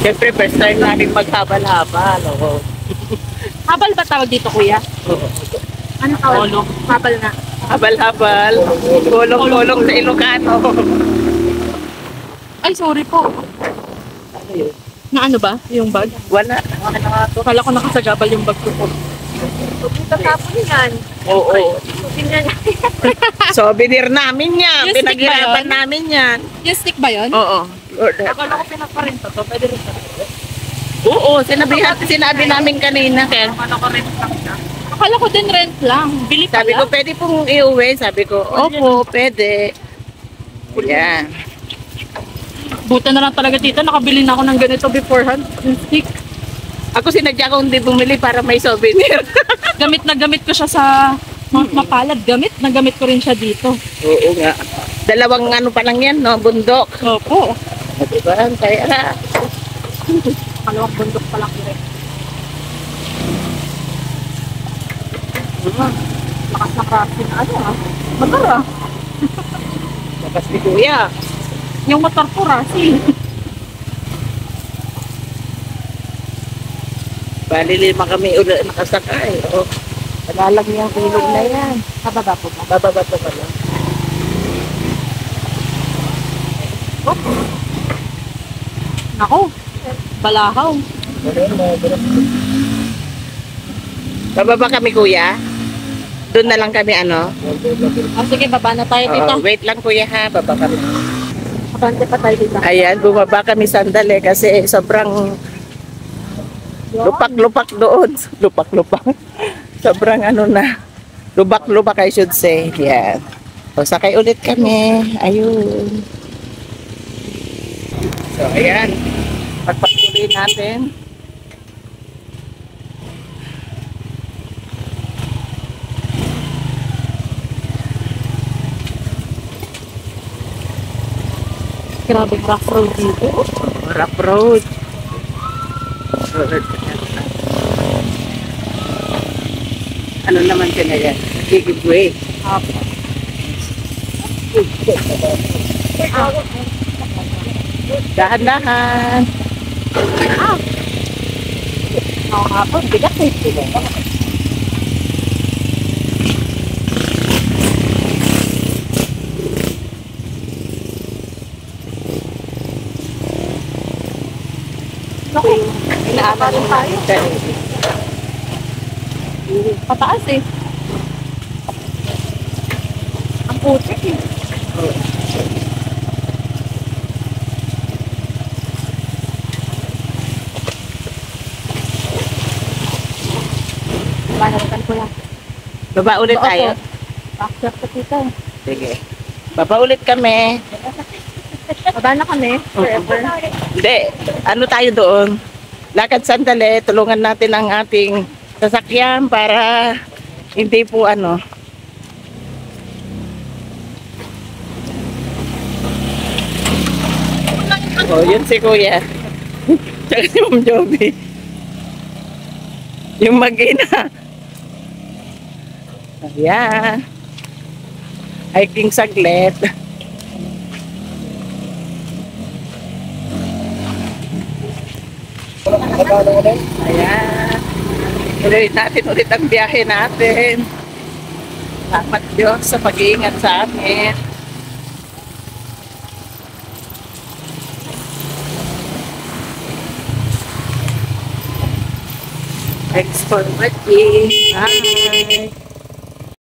Siyempre, first time namin maghabal-habal. Oo. Habal ba tawag dito, kuya? Oo. Ano tawag? Habal na. Habal-habal. Kulong-kulong sa Ilocano. Ay, sorry po. Ano yun? Na ano ba? Yung bag? Wala. Akala ko nakasagabal yung bag ko po. Tatapon yan. Oo. Souvenir namin yan. Yung stick ba Pinaghirapan yun? namin yan. Yung stick ba yun? Oo. Akala ko pinagparinta to. Pwede rin sa Oo, sinabi namin kanina. Kaya Akala ko din rent lang. Bili pala. sabi ko, pwede pong iuwi. Sabi ko, opo, pwede. Yan. Buta na lang talaga tita. Nakabili na ako ng ganito beforehand. Yung stick. Ako sinadya ko hindi bumili para may souvenir. Gamit na gamit ko siya sa mapalad. Gamit na gamit ko rin siya dito. Oo nga. Dalawang ano pa lang yan, no? Bundok. Opo. Diba? Kaya Kalawang bundok pa lang rin. Lakas na kasi na ano ah. Motor ah. lakas ni Kuya. Yung motor ko rasi. Bali lima kami ulit nakasakay. Oh. Wala lang yung ilog na yan. Kababa po ba? Bababa pa lang. Nako. Balahaw. Bababa kami Kuya. Doon na lang kami ano. Oh, sige, baba na tayo tita. Wait lang Kuya ha. Baba kami. Abante pa tayo tita. Ayan, bumaba kami sandali kasi sobrang lupak-lupak doon. Lupak-lupak. Sobrang ano na. Lubak-lubak I should say. Yan. O sakay ulit kami. Ayun. So ayan. Pagpatuloy natin. Grabe rough road dito. Rough road. Ano naman siya na yan? Giveaway. Dahan-dahan. Oo nga po, bigat eh. Okay. Inaaman tayo. Pataas eh. Ang putik eh. Banalikan ko lang. Baba ulit tayo. Backstep ka tita. Sige. Baba ulit kami. Baba na kami. Forever. Hindi. Ano tayo doon? Lakad sandali. Tulungan natin ang ating sasakyan para hindi po ano. Oh, yun si Kuya. Tsaka si Ma'am Joby. Yung mag-ina. Ayan. Hiking saglit. Ayan. Tuloy natin ulit ang biyahe natin. Salamat Diyos sa pag-iingat sa amin. Thanks for watching. Bye.